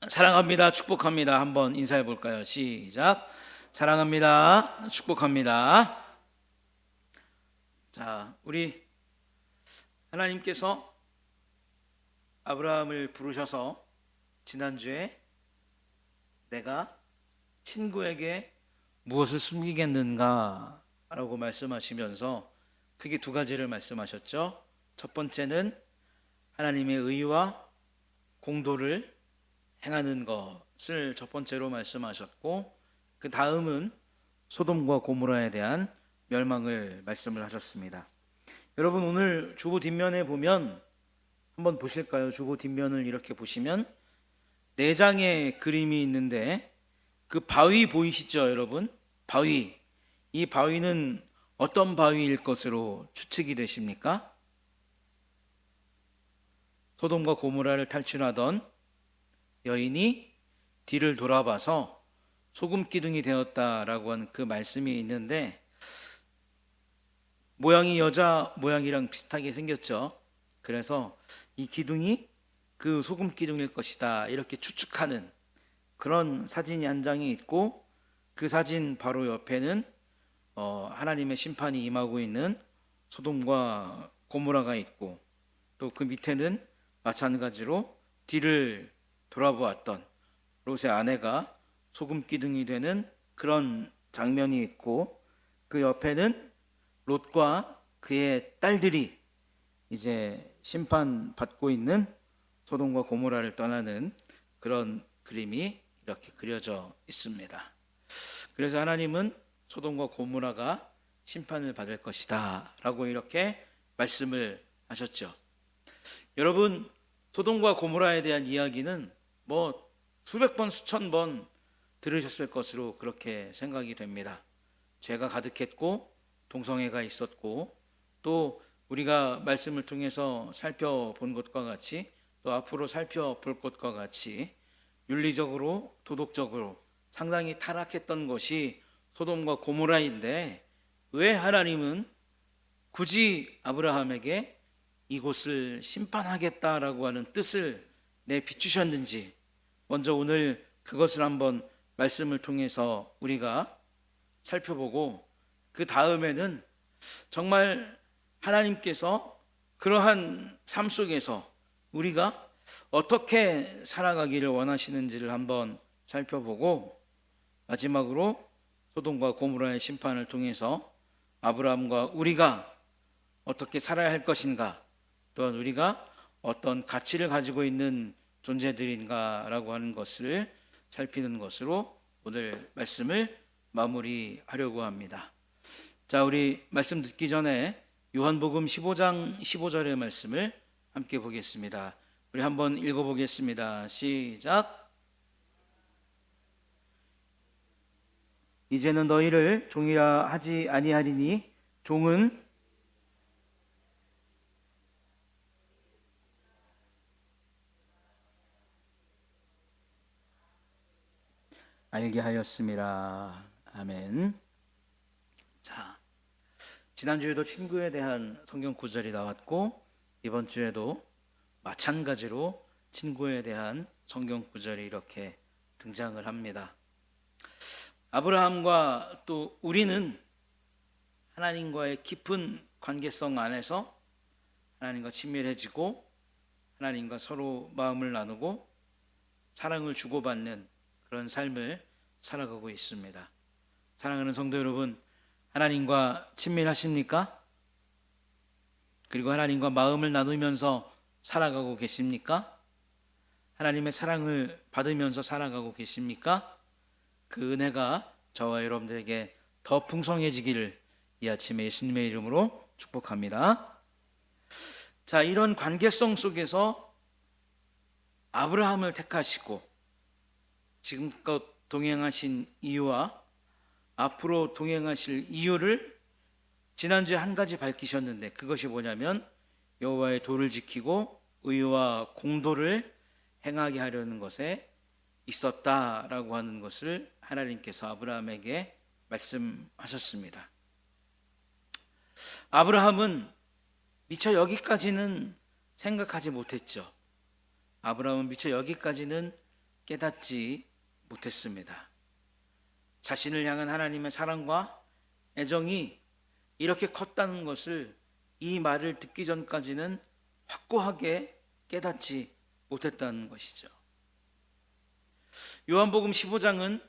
사랑합니다. 축복합니다. 한번 인사해 볼까요? 시작. 사랑합니다. 축복합니다. 자, 우리 하나님께서 아브라함을 부르셔서 지난주에 내가 친구에게 무엇을 숨기겠는가 라고 말씀하시면서 크게 두 가지를 말씀하셨죠. 첫 번째는 하나님의 의와 공도를 행하는 것을 첫 번째로 말씀하셨고, 그 다음은 소돔과 고모라에 대한 멸망을 말씀을 하셨습니다. 여러분, 오늘 주보 뒷면에 보면 한번 보실까요? 주보 뒷면을 이렇게 보시면 4장의 그림이 있는데, 그 바위 보이시죠, 여러분? 바위. 이 바위는 어떤 바위일 것으로 추측이 되십니까? 소돔과 고모라를 탈출하던 여인이 뒤를 돌아봐서 소금 기둥이 되었다라고 하는 그 말씀이 있는데, 모양이 여자 모양이랑 비슷하게 생겼죠. 그래서 이 기둥이 그 소금 기둥일 것이다 이렇게 추측하는 그런 사진이 한 장이 있고, 그 사진 바로 옆에는 하나님의 심판이 임하고 있는 소돔과 고모라가 있고, 또 그 밑에는 마찬가지로 뒤를 돌아보았던 롯의 아내가 소금 기둥이 되는 그런 장면이 있고, 그 옆에는 롯과 그의 딸들이 이제 심판받고 있는 소돔과 고모라를 떠나는 그런 그림이 이렇게 그려져 있습니다. 그래서 하나님은 소돔과 고모라가 심판을 받을 것이다 라고 이렇게 말씀을 하셨죠. 여러분, 소돔과 고모라에 대한 이야기는 수백 번 수천 번 들으셨을 것으로 그렇게 생각이 됩니다. 죄가 가득했고 동성애가 있었고, 또 우리가 말씀을 통해서 살펴본 것과 같이, 또 앞으로 살펴볼 것과 같이 윤리적으로 도덕적으로 상당히 타락했던 것이 소돔과 고모라인데, 왜 하나님은 굳이 아브라함에게 이곳을 심판하겠다라고 하는 뜻을 비추셨는지, 먼저 오늘 그것을 한번 말씀을 통해서 우리가 살펴보고, 그 다음에는 정말 하나님께서 그러한 삶 속에서 우리가 어떻게 살아가기를 원하시는지를 한번 살펴보고, 마지막으로 소돔과 고모라의 심판을 통해서 아브라함과 우리가 어떻게 살아야 할 것인가, 또한 우리가 어떤 가치를 가지고 있는 존재들인가라고 하는 것을 살피는 것으로 오늘 말씀을 마무리하려고 합니다. 자, 우리 말씀 듣기 전에 요한복음 15장 15절의 말씀을 함께 보겠습니다. 우리 한번 읽어보겠습니다. 시작. 이제는 너희를 종이라 하지 아니하리니 종은 알게 하였습니다. 아멘. 자, 지난주에도 친구에 대한 성경 구절이 나왔고, 이번 주에도 마찬가지로 친구에 대한 성경 구절이 이렇게 등장을 합니다. 아브라함과 또 우리는 하나님과의 깊은 관계성 안에서 하나님과 친밀해지고, 하나님과 서로 마음을 나누고 사랑을 주고받는 그런 삶을 살아가고 있습니다. 사랑하는 성도 여러분, 하나님과 친밀하십니까? 그리고 하나님과 마음을 나누면서 살아가고 계십니까? 하나님의 사랑을 받으면서 살아가고 계십니까? 그 은혜가 저와 여러분들에게 더 풍성해지기를 이 아침에 예수님의 이름으로 축복합니다. 자, 이런 관계성 속에서 아브라함을 택하시고 지금껏 동행하신 이유와 앞으로 동행하실 이유를 지난주에 한 가지 밝히셨는데, 그것이 뭐냐면 여호와의 도를 지키고 의와 공도를 행하게 하려는 것에 있었다라고 하는 것을 하나님께서 아브라함에게 말씀하셨습니다. 아브라함은 미처 여기까지는 생각하지 못했죠. 아브라함은 미처 여기까지는 깨닫지 못했습니다. 자신을 향한 하나님의 사랑과 애정이 이렇게 컸다는 것을 이 말을 듣기 전까지는 확고하게 깨닫지 못했다는 것이죠. 요한복음 15장은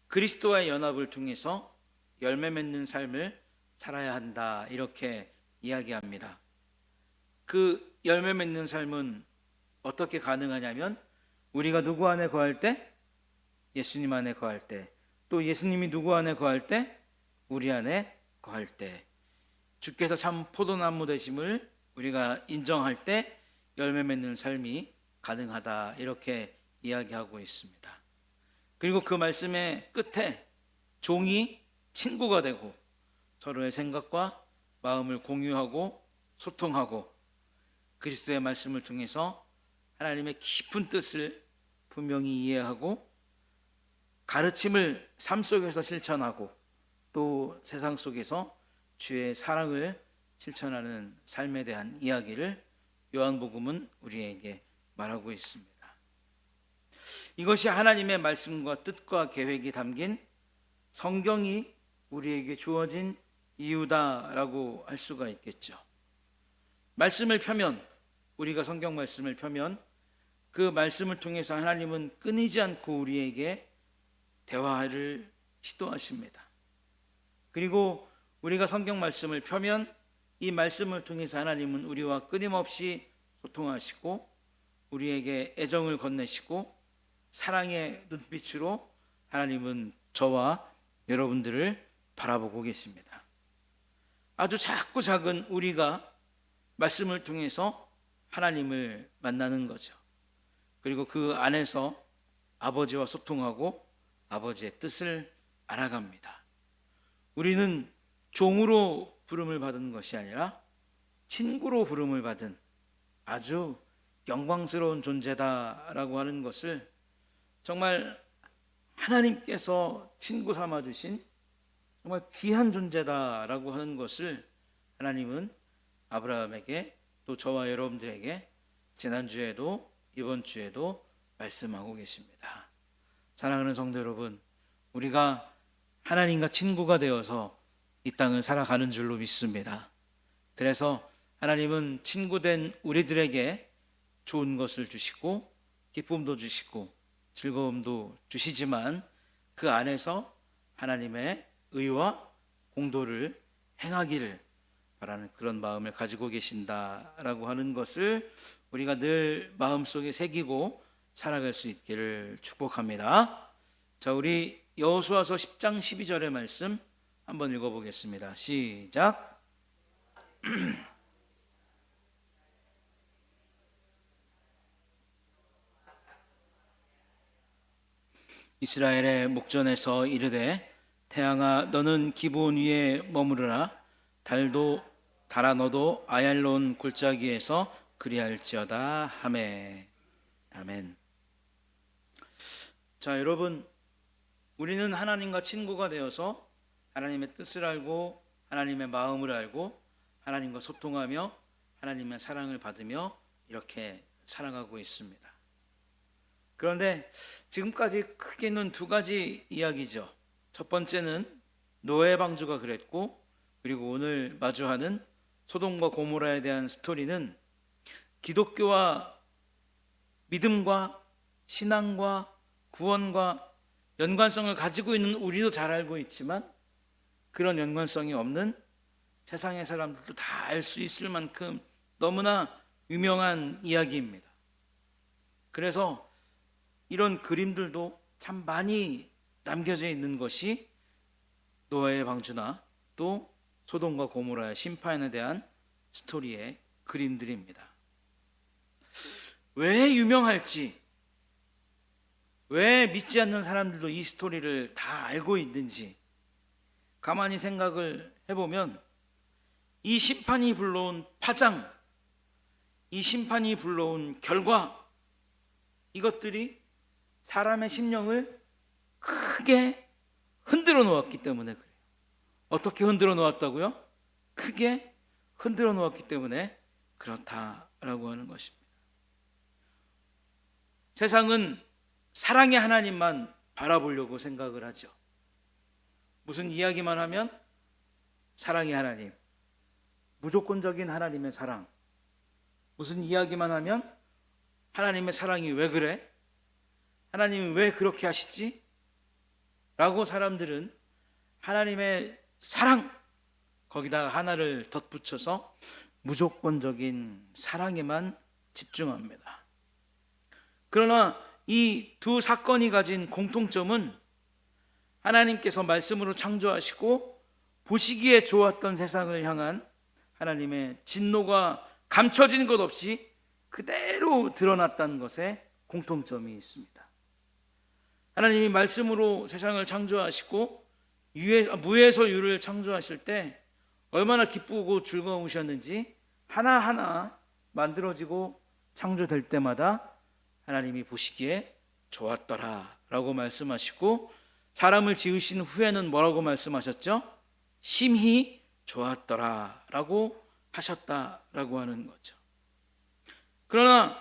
그리스도와의 연합을 통해서 열매 맺는 삶을 살아야 한다, 이렇게 이야기합니다. 그 열매 맺는 삶은 어떻게 가능하냐면 우리가 누구 안에 거할 때? 예수님 안에 거할 때, 또 예수님이 누구 안에 거할 때? 우리 안에 거할 때, 주께서 참 포도나무 되심을 우리가 인정할 때 열매 맺는 삶이 가능하다, 이렇게 이야기하고 있습니다. 그리고 그 말씀의 끝에 종이 친구가 되고 서로의 생각과 마음을 공유하고 소통하고 그리스도의 말씀을 통해서 하나님의 깊은 뜻을 분명히 이해하고 가르침을 삶 속에서 실천하고 또 세상 속에서 주의 사랑을 실천하는 삶에 대한 이야기를 요한복음은 우리에게 말하고 있습니다. 이것이 하나님의 말씀과 뜻과 계획이 담긴 성경이 우리에게 주어진 이유다라고 할 수가 있겠죠. 말씀을 펴면, 우리가 성경 말씀을 펴면 그 말씀을 통해서 하나님은 끊이지 않고 우리에게 대화를 시도하십니다. 그리고 우리가 성경 말씀을 펴면 이 말씀을 통해서 하나님은 우리와 끊임없이 소통하시고 우리에게 애정을 건네시고 사랑의 눈빛으로 하나님은 저와 여러분들을 바라보고 계십니다. 아주 작고 작은 우리가 말씀을 통해서 하나님을 만나는 거죠. 그리고 그 안에서 아버지와 소통하고 아버지의 뜻을 알아갑니다. 우리는 종으로 부름을 받은 것이 아니라 친구로 부름을 받은 아주 영광스러운 존재다라고 하는 것을 정말 하나님께서 친구 삼아 주신 정말 귀한 존재다라고 하는 것을 하나님은 아브라함에게 또 저와 여러분들에게 지난주에도 이번 주에도 말씀하고 계십니다. 사랑하는 성도 여러분, 우리가 하나님과 친구가 되어서 이 땅을 살아가는 줄로 믿습니다. 그래서 하나님은 친구된 우리들에게 좋은 것을 주시고 기쁨도 주시고 즐거움도 주시지만 그 안에서 하나님의 의와 공도를 행하기를 바라는 그런 마음을 가지고 계신다라고 하는 것을 우리가 늘 마음속에 새기고 살아갈 수 있기를 축복합니다. 자, 우리 여호수아서 10장 12절의 말씀 한번 읽어보겠습니다. 시작. 이스라엘의 목전에서 이르되 태양아 너는 기브온 위에 머무르라. 달아 너도 아얄론 골짜기에서 그리할지어다 하매. 아멘. 자, 여러분, 우리는 하나님과 친구가 되어서 하나님의 뜻을 알고 하나님의 마음을 알고 하나님과 소통하며 하나님의 사랑을 받으며 이렇게 살아가고 있습니다. 그런데 지금까지 크게는 두 가지 이야기죠. 첫 번째는 노예 방주가 그랬고, 그리고 오늘 마주하는 소돔과 고모라에 대한 스토리는 기독교와 믿음과 신앙과 구원과 연관성을 가지고 있는 우리도 잘 알고 있지만 그런 연관성이 없는 세상의 사람들도 다 알 수 있을 만큼 너무나 유명한 이야기입니다. 그래서 이런 그림들도 참 많이 남겨져 있는 것이 노아의 방주나 또 소돔과 고모라의 심판에 대한 스토리의 그림들입니다. 왜 유명할지, 왜 믿지 않는 사람들도 이 스토리를 다 알고 있는지 가만히 생각을 해보면 이 심판이 불러온 파장, 이 심판이 불러온 결과, 이것들이 사람의 심령을 크게 흔들어 놓았기 때문에 그래요. 어떻게 흔들어 놓았다고요? 크게 흔들어 놓았기 때문에 그렇다라고 하는 것입니다. 세상은 사랑의 하나님만 바라보려고 생각을 하죠. 무슨 이야기만 하면 사랑의 하나님, 무조건적인 하나님의 사랑. 무슨 이야기만 하면 하나님의 사랑이 왜 그래? 하나님이 왜 그렇게 하시지? 라고 사람들은 하나님의 사랑, 거기다가 하나를 덧붙여서 무조건적인 사랑에만 집중합니다. 그러나 이 두 사건이 가진 공통점은 하나님께서 말씀으로 창조하시고 보시기에 좋았던 세상을 향한 하나님의 진노가 감춰진 것 없이 그대로 드러났다는 것에 공통점이 있습니다. 하나님이 말씀으로 세상을 창조하시고 무에서 유를 창조하실 때 얼마나 기쁘고 즐거우셨는지 하나하나 만들어지고 창조될 때마다 하나님이 보시기에 좋았더라 라고 말씀하시고, 사람을 지으신 후에는 뭐라고 말씀하셨죠? 심히 좋았더라 라고 하셨다라고 하는 거죠. 그러나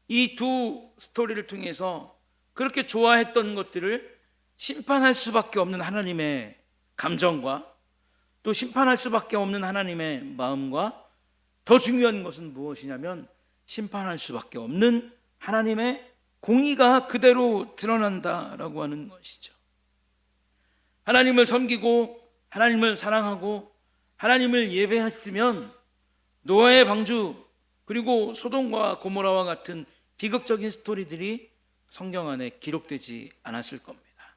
이 두 스토리를 통해서 그렇게 좋아했던 것들을 심판할 수밖에 없는 하나님의 감정과 또 심판할 수밖에 없는 하나님의 마음과 더 중요한 것은 무엇이냐면 심판할 수밖에 없는 하나님의 공의가 그대로 드러난다라고 하는 것이죠. 하나님을 섬기고 하나님을 사랑하고 하나님을 예배했으면 노아의 방주 그리고 소돔과 고모라와 같은 비극적인 스토리들이 성경 안에 기록되지 않았을 겁니다.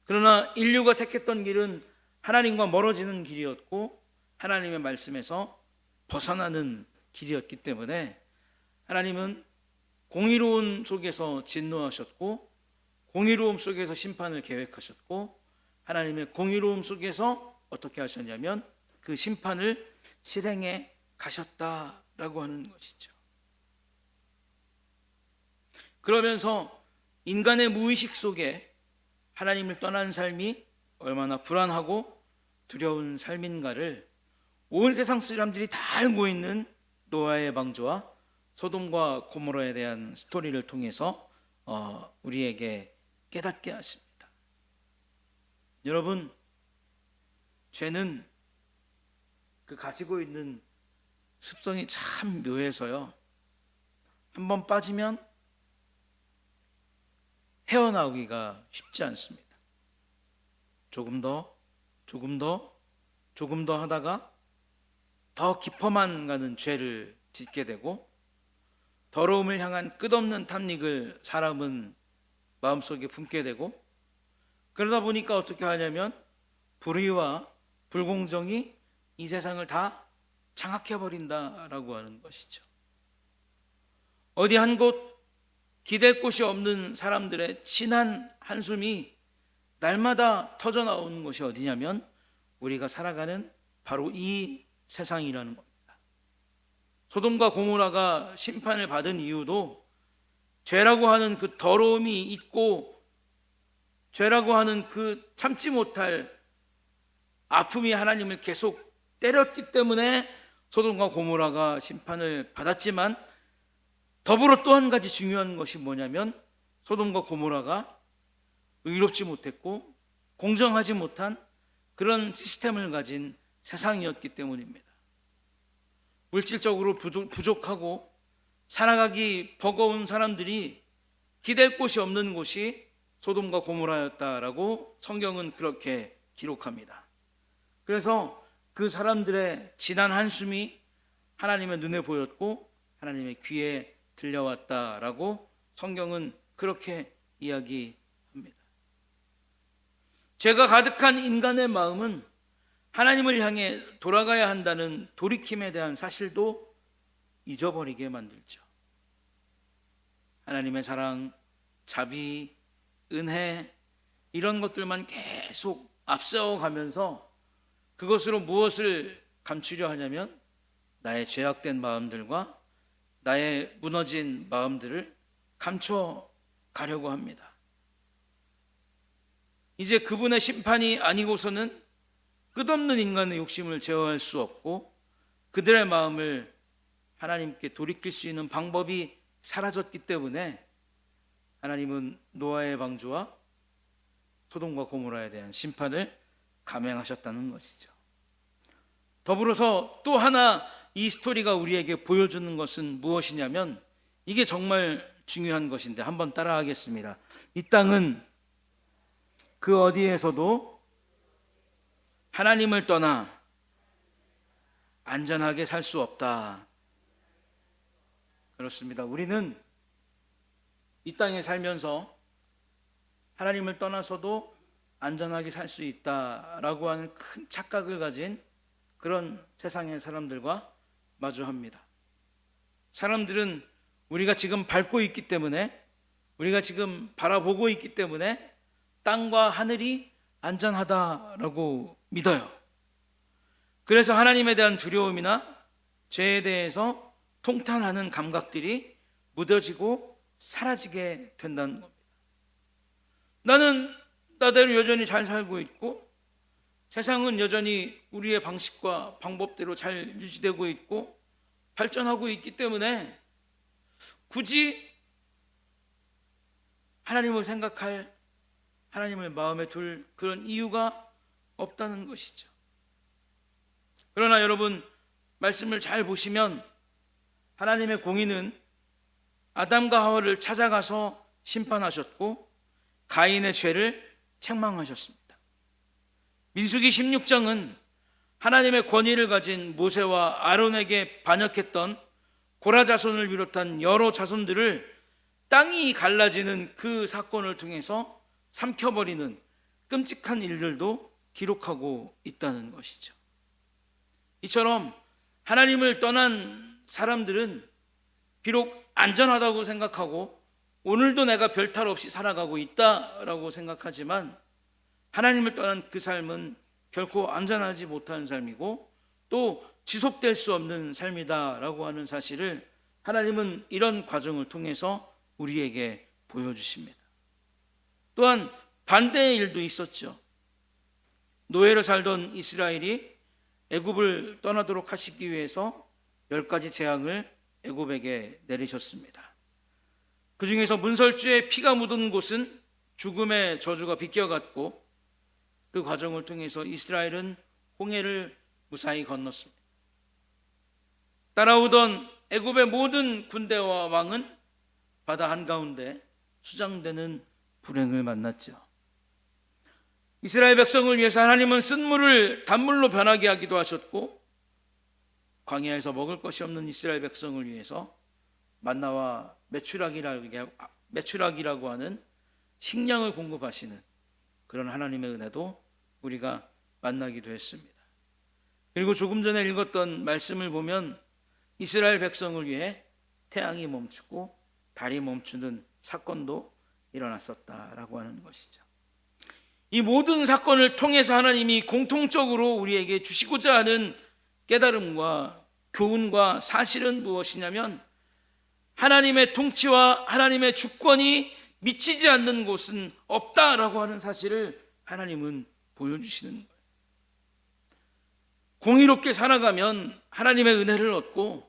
그러나 인류가 택했던 길은 하나님과 멀어지는 길이었고 하나님의 말씀에서 벗어나는 길이었기 때문에 하나님은 공의로움 속에서 진노하셨고 공의로움 속에서 심판을 계획하셨고 하나님의 공의로움 속에서 어떻게 하셨냐면 그 심판을 실행해 가셨다라고 하는 것이죠. 그러면서 인간의 무의식 속에 하나님을 떠난 삶이 얼마나 불안하고 두려운 삶인가를 온 세상 사람들이 다 알고 있는 노아의 방주와 소돔과 고모라에 대한 스토리를 통해서 우리에게 깨닫게 하십니다. 여러분, 죄는 그 가지고 있는 습성이 참 묘해서요, 한번 빠지면 헤어나오기가 쉽지 않습니다. 조금 더 하다가 더 깊어만 가는 죄를 짓게 되고 더러움을 향한 끝없는 탐닉을 사람은 마음속에 품게 되고, 그러다 보니까 어떻게 하냐면 불의와 불공정이 이 세상을 다 장악해버린다라고 하는 것이죠. 어디 한 곳 기댈 곳이 없는 사람들의 진한 한숨이 날마다 터져나오는 것이 어디냐면 우리가 살아가는 바로 이 세상이라는 겁니다. 소돔과 고모라가 심판을 받은 이유도 죄라고 하는 그 더러움이 있고 죄라고 하는 그 참지 못할 아픔이 하나님을 계속 때렸기 때문에 소돔과 고모라가 심판을 받았지만, 더불어 또 한 가지 중요한 것이 뭐냐면 소돔과 고모라가 의롭지 못했고 공정하지 못한 그런 시스템을 가진 세상이었기 때문입니다. 물질적으로 부족하고 살아가기 버거운 사람들이 기댈 곳이 없는 곳이 소돔과 고모라였다라고 성경은 그렇게 기록합니다. 그래서 그 사람들의 진한 한숨이 하나님의 눈에 보였고 하나님의 귀에 들려왔다라고 성경은 그렇게 이야기합니다. 죄가 가득한 인간의 마음은 하나님을 향해 돌아가야 한다는 돌이킴에 대한 사실도 잊어버리게 만들죠. 하나님의 사랑, 자비, 은혜 이런 것들만 계속 앞세워가면서 그것으로 무엇을 감추려 하냐면 나의 죄악된 마음들과 나의 무너진 마음들을 감춰 가려고 합니다. 이제 그분의 심판이 아니고서는 끝없는 인간의 욕심을 제어할 수 없고 그들의 마음을 하나님께 돌이킬 수 있는 방법이 사라졌기 때문에 하나님은 노아의 방주와 소돔과 고모라에 대한 심판을 감행하셨다는 것이죠. 더불어서 또 하나 이 스토리가 우리에게 보여주는 것은 무엇이냐면, 이게 정말 중요한 것인데 한번 따라하겠습니다. 이 땅은 그 어디에서도 하나님을 떠나 안전하게 살 수 없다. 그렇습니다. 우리는 이 땅에 살면서 하나님을 떠나서도 안전하게 살 수 있다라고 하는 큰 착각을 가진 그런 세상의 사람들과 마주합니다. 사람들은 우리가 지금 밟고 있기 때문에, 우리가 지금 바라보고 있기 때문에 땅과 하늘이 안전하다라고 믿어요. 그래서 하나님에 대한 두려움이나 죄에 대해서 통탄하는 감각들이 무뎌지고 사라지게 된다는 겁니다. 나는 나대로 여전히 잘 살고 있고, 세상은 여전히 우리의 방식과 방법대로 잘 유지되고 있고 발전하고 있기 때문에 굳이 하나님을 생각할, 하나님을 마음에 둘 그런 이유가 없다는 것이죠. 그러나 여러분, 말씀을 잘 보시면 하나님의 공의는 아담과 하와를 찾아가서 심판하셨고 가인의 죄를 책망하셨습니다. 민수기 16장은 하나님의 권위를 가진 모세와 아론에게 반역했던 고라 자손을 비롯한 여러 자손들을 땅이 갈라지는 그 사건을 통해서 삼켜버리는 끔찍한 일들도 기록하고 있다는 것이죠. 이처럼 하나님을 떠난 사람들은 비록 안전하다고 생각하고 오늘도 내가 별탈 없이 살아가고 있다라고 생각하지만, 하나님을 떠난 그 삶은 결코 안전하지 못한 삶이고 또 지속될 수 없는 삶이다라고 하는 사실을 하나님은 이런 과정을 통해서 우리에게 보여주십니다. 또한 반대의 일도 있었죠. 노예로 살던 이스라엘이 애굽을 떠나도록 하시기 위해서 10가지 재앙을 애굽에게 내리셨습니다. 그 중에서 문설주에 피가 묻은 곳은 죽음의 저주가 비껴갔고, 그 과정을 통해서 이스라엘은 홍해를 무사히 건넜습니다. 따라오던 애굽의 모든 군대와 왕은 바다 한가운데 수장되는 불행을 만났죠. 이스라엘 백성을 위해서 하나님은 쓴물을 단물로 변하게 하기도 하셨고, 광야에서 먹을 것이 없는 이스라엘 백성을 위해서 만나와 메추라기라고 하는 식량을 공급하시는 그런 하나님의 은혜도 우리가 만나기도 했습니다. 그리고 조금 전에 읽었던 말씀을 보면 이스라엘 백성을 위해 태양이 멈추고 달이 멈추는 사건도 일어났었다라고 하는 것이죠. 이 모든 사건을 통해서 하나님이 공통적으로 우리에게 주시고자 하는 깨달음과 교훈과 사실은 무엇이냐면, 하나님의 통치와 하나님의 주권이 미치지 않는 곳은 없다라고 하는 사실을 하나님은 보여주시는 거예요. 공의롭게 살아가면 하나님의 은혜를 얻고,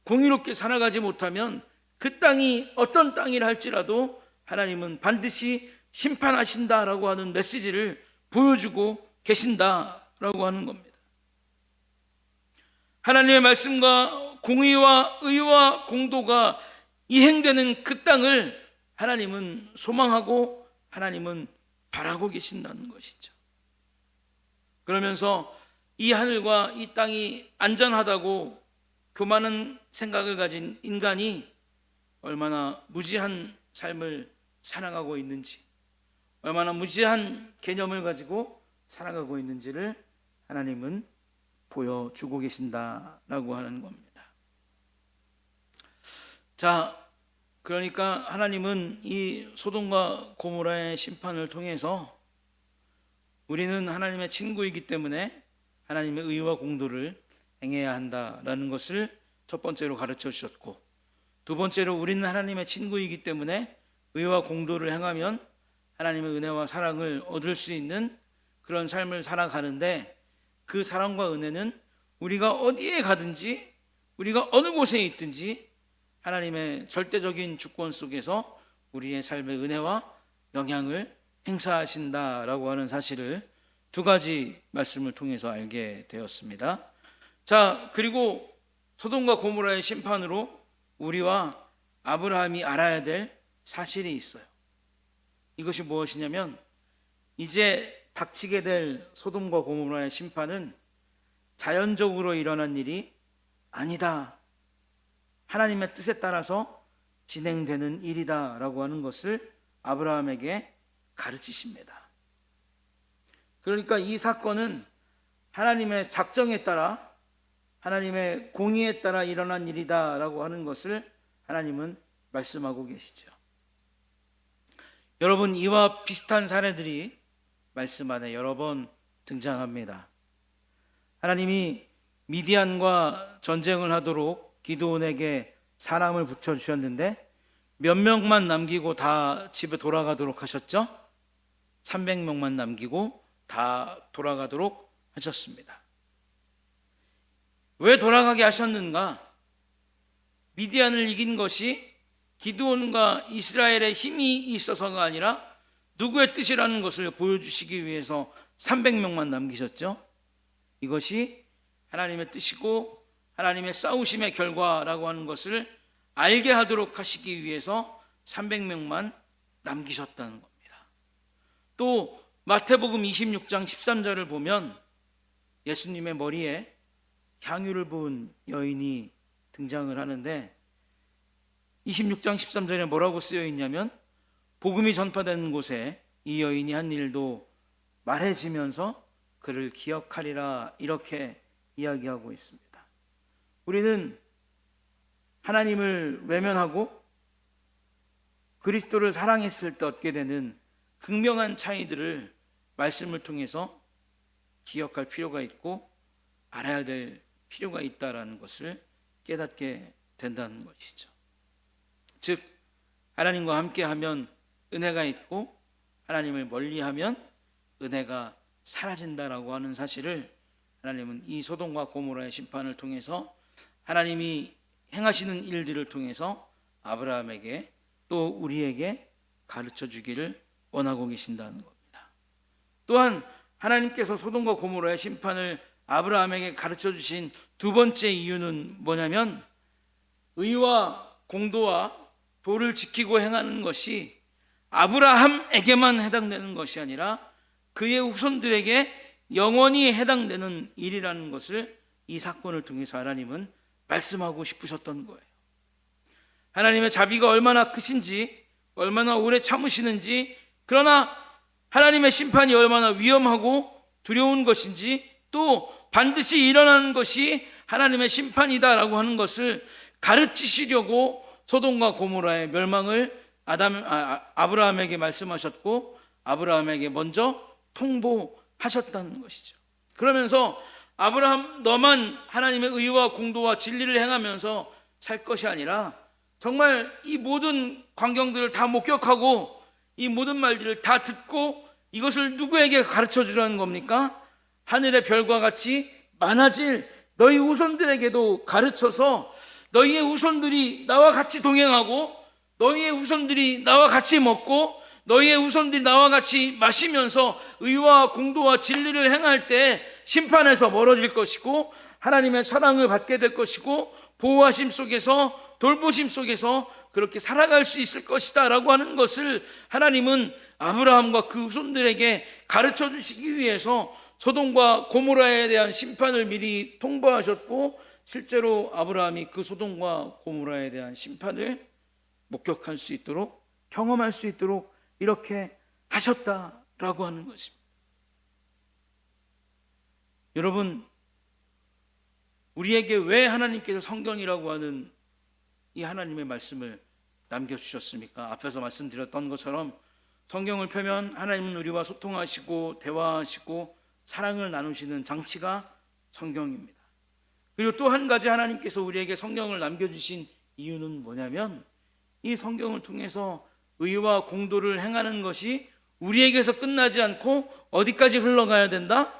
공의롭게 살아가지 못하면 그 땅이 어떤 땅이라 할지라도 하나님은 반드시 심판하신다라고 하는 메시지를 보여주고 계신다라고 하는 겁니다. 하나님의 말씀과 공의와 의와 공도가 이행되는 그 땅을 하나님은 소망하고 하나님은 바라고 계신다는 것이죠. 그러면서 이 하늘과 이 땅이 안전하다고 교만한 생각을 가진 인간이 얼마나 무지한 삶을 살아가고 있는지, 얼마나 무지한 개념을 가지고 살아가고 있는지를 하나님은 보여주고 계신다라고 하는 겁니다. 자, 그러니까 하나님은 이 소돔과 고모라의 심판을 통해서 우리는 하나님의 친구이기 때문에 하나님의 의와 공도를 행해야 한다라는 것을 첫 번째로 가르쳐 주셨고, 두 번째로 우리는 하나님의 친구이기 때문에 의와 공도를 행하면 하나님의 은혜와 사랑을 얻을 수 있는 그런 삶을 살아가는데, 그 사랑과 은혜는 우리가 어디에 가든지, 우리가 어느 곳에 있든지 하나님의 절대적인 주권 속에서 우리의 삶의 은혜와 영향을 행사하신다라고 하는 사실을 두 가지 말씀을 통해서 알게 되었습니다. 자, 그리고 소돔과 고모라의 심판으로 우리와 아브라함이 알아야 될 사실이 있어요. 이것이 무엇이냐면 이제 닥치게 될 소돔과 고모라의 심판은 자연적으로 일어난 일이 아니다. 하나님의 뜻에 따라서 진행되는 일이다라고 하는 것을 아브라함에게 가르치십니다. 그러니까 이 사건은 하나님의 작정에 따라, 하나님의 공의에 따라 일어난 일이다라고 하는 것을 하나님은 말씀하고 계시죠. 여러분, 이와 비슷한 사례들이 말씀 안에 여러 번 등장합니다. 하나님이 미디안과 전쟁을 하도록 기드온에게 사람을 붙여주셨는데 몇 명만 남기고 다 집에 돌아가도록 하셨죠? 300명만 남기고 다 돌아가도록 하셨습니다. 왜 돌아가게 하셨는가? 미디안을 이긴 것이 기드온과 이스라엘의 힘이 있어서가 아니라 누구의 뜻이라는 것을 보여주시기 위해서 300명만 남기셨죠. 이것이 하나님의 뜻이고 하나님의 싸우심의 결과라고 하는 것을 알게 하도록 하시기 위해서 300명만 남기셨다는 겁니다. 또 마태복음 26장 13절을 보면 예수님의 머리에 향유를 부은 여인이 등장을 하는데 26장 13절에 뭐라고 쓰여 있냐면 복음이 전파되는 곳에 이 여인이 한 일도 말해지면서 그를 기억하리라, 이렇게 이야기하고 있습니다. 우리는 하나님을 외면하고 그리스도를 사랑했을 때 얻게 되는 극명한 차이들을 말씀을 통해서 기억할 필요가 있고 알아야 될 필요가 있다라는 것을 깨닫게 된다는 것이죠. 즉 하나님과 함께하면 은혜가 있고 하나님을 멀리하면 은혜가 사라진다라고 하는 사실을 하나님은 이 소돔과 고모라의 심판을 통해서 하나님이 행하시는 일들을 통해서 아브라함에게 또 우리에게 가르쳐 주기를 원하고 계신다는 겁니다. 또한 하나님께서 소돔과 고모라의 심판을 아브라함에게 가르쳐 주신 두 번째 이유는 뭐냐면 의와 공도와 도를 지키고 행하는 것이 아브라함에게만 해당되는 것이 아니라 그의 후손들에게 영원히 해당되는 일이라는 것을 이 사건을 통해서 하나님은 말씀하고 싶으셨던 거예요. 하나님의 자비가 얼마나 크신지, 얼마나 오래 참으시는지, 그러나 하나님의 심판이 얼마나 위험하고 두려운 것인지, 또 반드시 일어나는 것이 하나님의 심판이다라고 하는 것을 가르치시려고 소돔과 고모라의 멸망을 아브라함에게 말씀하셨고 아브라함에게 먼저 통보하셨다는 것이죠. 그러면서 아브라함, 너만 하나님의 의와 공도와 진리를 행하면서 살 것이 아니라 정말 이 모든 광경들을 다 목격하고 이 모든 말들을 다 듣고 이것을 누구에게 가르쳐 주라는 겁니까? 하늘의 별과 같이 많아질 너희 후손들에게도 가르쳐서 너희의 후손들이 나와 같이 동행하고 너희의 후손들이 나와 같이 먹고 너희의 후손들이 나와 같이 마시면서 의와 공도와 진리를 행할 때 심판에서 멀어질 것이고 하나님의 사랑을 받게 될 것이고 보호하심 속에서 돌보심 속에서 그렇게 살아갈 수 있을 것이다 라고 하는 것을 하나님은 아브라함과 그 후손들에게 가르쳐 주시기 위해서 소돔과 고모라에 대한 심판을 미리 통보하셨고 실제로 아브라함이 그 소돔과 고모라에 대한 심판을 목격할 수 있도록 경험할 수 있도록 이렇게 하셨다라고 하는 것입니다. 여러분, 우리에게 왜 하나님께서 성경이라고 하는 이 하나님의 말씀을 남겨주셨습니까? 앞에서 말씀드렸던 것처럼 성경을 펴면 하나님은 우리와 소통하시고 대화하시고 사랑을 나누시는 장치가 성경입니다. 그리고 또 한 가지 하나님께서 우리에게 성경을 남겨주신 이유는 뭐냐면 이 성경을 통해서 의와 공도를 행하는 것이 우리에게서 끝나지 않고 어디까지 흘러가야 된다?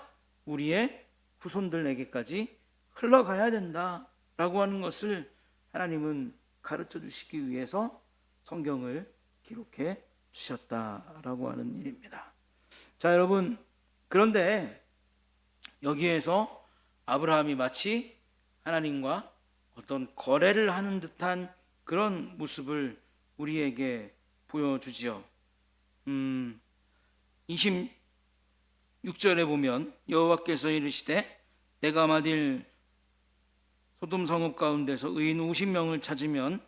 우리의 후손들에게까지 흘러가야 된다라고 하는 것을 하나님은 가르쳐 주시기 위해서 성경을 기록해 주셨다라고 하는 일입니다. 자, 여러분, 그런데 여기에서 아브라함이 마치 하나님과 어떤 거래를 하는 듯한 그런 모습을 우리에게 보여주지요. 26절에 보면 여호와께서 이르시되 내가 만일 소돔 성읍 가운데서 의인 50명을 찾으면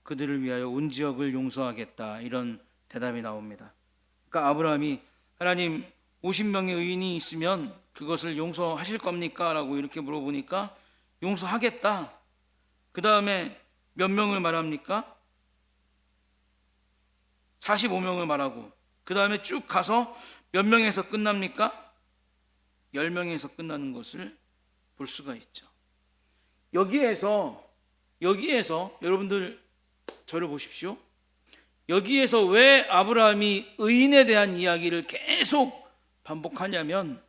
그들을 위하여 온 지역을 용서하겠다, 이런 대답이 나옵니다. 그러니까 아브라함이 하나님 50명의 의인이 있으면 그것을 용서하실 겁니까? 라고 이렇게 물어보니까 용서하겠다. 그 다음에 몇 명을 말합니까? 45명을 말하고, 그 다음에 쭉 가서 몇 명에서 끝납니까? 10명에서 끝나는 것을 볼 수가 있죠. 여기에서 여러분들 저를 보십시오. 여기에서 왜 아브라함이 의인에 대한 이야기를 계속 반복하냐면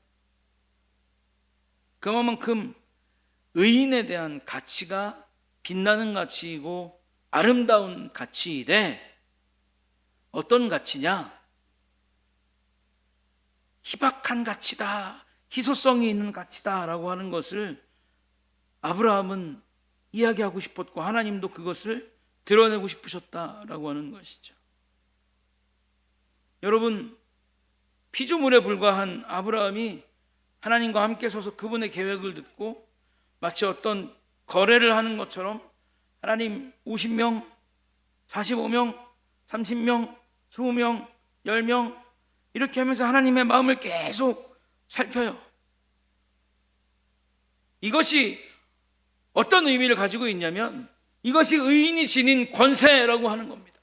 그만큼 의인에 대한 가치가 빛나는 가치이고 아름다운 가치이되, 어떤 가치냐? 희박한 가치다, 희소성이 있는 가치다 라고 하는 것을 아브라함은 이야기하고 싶었고 하나님도 그것을 드러내고 싶으셨다라고 하는 것이죠. 여러분, 피조물에 불과한 아브라함이 하나님과 함께 서서 그분의 계획을 듣고 마치 어떤 거래를 하는 것처럼 하나님 50명, 45명, 30명, 20명, 10명 이렇게 하면서 하나님의 마음을 계속 살펴요. 이것이 어떤 의미를 가지고 있냐면 이것이 의인이 지닌 권세라고 하는 겁니다.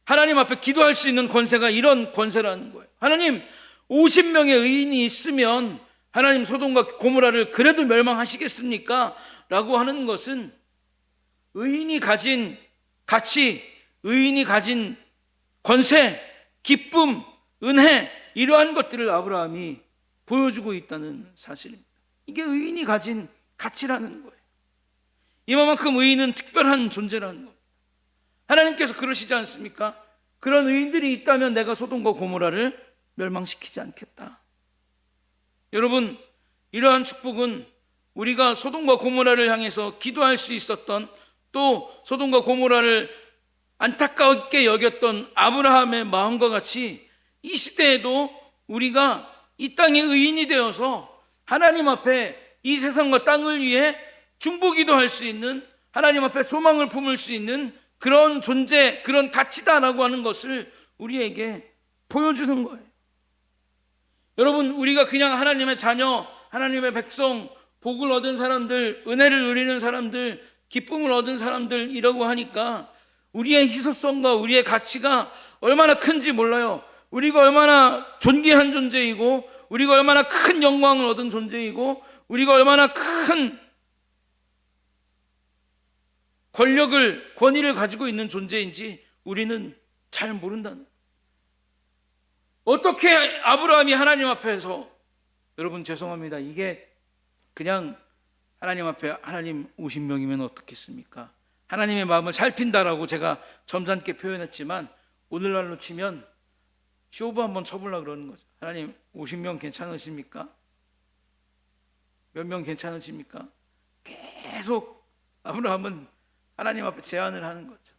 하나님 앞에 기도할 수 있는 권세가 이런 권세라는 거예요. 하나님 50명의 의인이 있으면 하나님 소돔과 고모라를 그래도 멸망하시겠습니까? 라고 하는 것은 의인이 가진 가치, 의인이 가진 권세, 기쁨, 은혜, 이러한 것들을 아브라함이 보여주고 있다는 사실입니다. 이게 의인이 가진 가치라는 거예요. 이만큼 의인은 특별한 존재라는 겁니다. 하나님께서 그러시지 않습니까? 그런 의인들이 있다면 내가 소돔과 고모라를 멸망시키지 않겠다. 여러분, 이러한 축복은 우리가 소돔과 고모라를 향해서 기도할 수 있었던, 또 소돔과 고모라를 안타깝게 여겼던 아브라함의 마음과 같이 이 시대에도 우리가 이 땅의 의인이 되어서 하나님 앞에 이 세상과 땅을 위해 중보기도 할 수 있는, 하나님 앞에 소망을 품을 수 있는 그런 존재, 그런 가치다라고 하는 것을 우리에게 보여주는 거예요. 여러분, 우리가 그냥 하나님의 자녀, 하나님의 백성, 복을 얻은 사람들, 은혜를 누리는 사람들, 기쁨을 얻은 사람들이라고 하니까 우리의 희소성과 우리의 가치가 얼마나 큰지 몰라요. 우리가 얼마나 존귀한 존재이고, 우리가 얼마나 큰 영광을 얻은 존재이고, 우리가 얼마나 큰 권력을, 권위를 가지고 있는 존재인지 우리는 잘 모른다는. 어떻게 아브라함이 하나님 앞에서, 여러분 죄송합니다, 이게 그냥 하나님 앞에 하나님 50명이면 어떻겠습니까? 하나님의 마음을 살핀다라고 제가 점잖게 표현했지만 오늘날로 치면 쇼부 한번 쳐보려고 그러는 거죠. 하나님 50명 괜찮으십니까? 몇 명 괜찮으십니까? 계속 아브라함은 하나님 앞에 제안을 하는 거죠.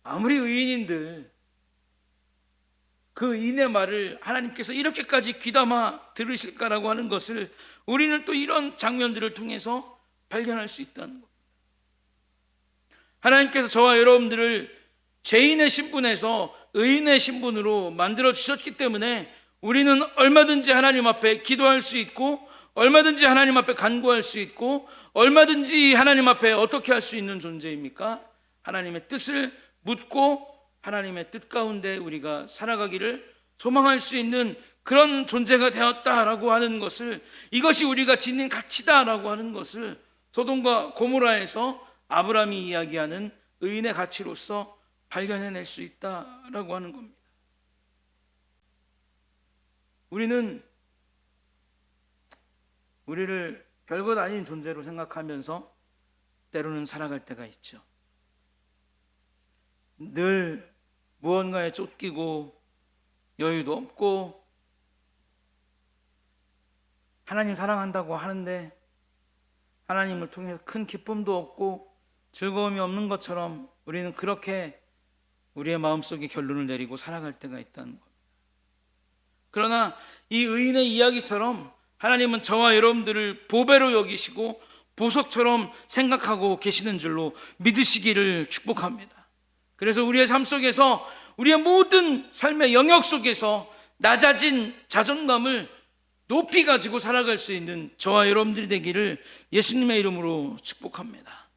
아무리 의인인들 그 의인의 말을 하나님께서 이렇게까지 귀담아 들으실까라고 하는 것을 우리는 또 이런 장면들을 통해서 발견할 수 있다는 겁니다. 하나님께서 저와 여러분들을 죄인의 신분에서 의인의 신분으로 만들어 주셨기 때문에 우리는 얼마든지 하나님 앞에 기도할 수 있고, 얼마든지 하나님 앞에 간구할 수 있고, 얼마든지 하나님 앞에 어떻게 할 수 있는 존재입니까? 하나님의 뜻을 묻고 하나님의 뜻 가운데 우리가 살아가기를 소망할 수 있는 그런 존재가 되었다라고 하는 것을, 이것이 우리가 지닌 가치다라고 하는 것을 소돔과 고모라에서 아브라함이 이야기하는 의인의 가치로서 발견해낼 수 있다라고 하는 겁니다. 우리는 우리를 별것 아닌 존재로 생각하면서 때로는 살아갈 때가 있죠. 늘 무언가에 쫓기고 여유도 없고 하나님 사랑한다고 하는데 하나님을 통해서 큰 기쁨도 없고 즐거움이 없는 것처럼 우리는 그렇게 우리의 마음속에 결론을 내리고 살아갈 때가 있다는 것. 그러나 이 의인의 이야기처럼 하나님은 저와 여러분들을 보배로 여기시고 보석처럼 생각하고 계시는 줄로 믿으시기를 축복합니다. 그래서 우리의 삶 속에서 우리의 모든 삶의 영역 속에서 낮아진 자존감을 높이 가지고 살아갈 수 있는 저와 여러분들이 되기를 예수님의 이름으로 축복합니다.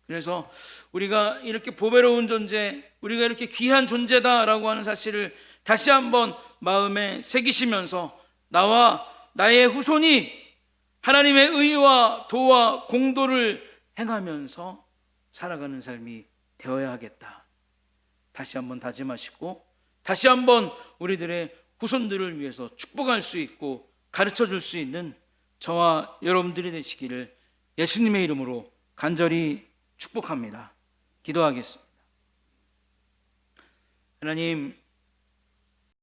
그래서 우리가 이렇게 보배로운 존재, 우리가 이렇게 귀한 존재다라고 하는 사실을 다시 한번 마음에 새기시면서 나와 나의 후손이 하나님의 의와 도와 공도를 행하면서 살아가는 삶이 되어야 하겠다. 다시 한번 다짐하시고 다시 한번 우리들의 후손들을 위해서 축복할 수 있고 가르쳐 줄 수 있는 저와 여러분들이 되시기를 예수님의 이름으로 간절히 축복합니다. 기도하겠습니다. 하나님,